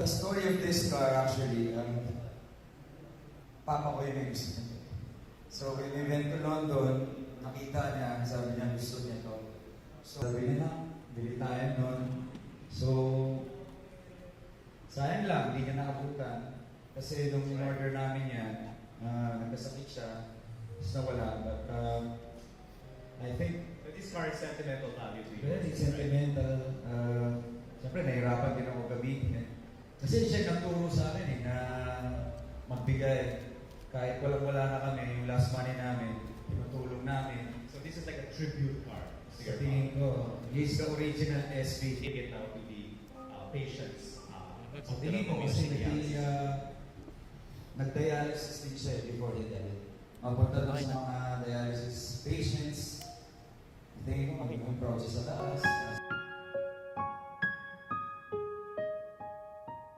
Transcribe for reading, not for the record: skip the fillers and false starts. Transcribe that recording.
The story of this car actually, papa ko yung may gusto niya. So when we went to London, nakita niya, sabi niya gusto niya to. So sabi niya na, bili tayo nun. So, sayang lang, hindi niya nakabutan. Kasi nung in-order namin yan, nagkasakit siya, tapos nawala. But I think, But this car is sentimental value to you. very sentimental. Siyempre, nahirapan din ako gamitin. Kasi siya nagturo sa akin na magbigay. Kahit wala na kami, yung last money namin, tinutulong namin. So this is like a tribute car to Sa your tingin father. ko, he's the original SB. Take it now to the patients. Sa tingin ko kasi nag-dialysis din siya before he died. Mapunta doon sa mga dialysis patients. Tingin ko magiging process sa taas.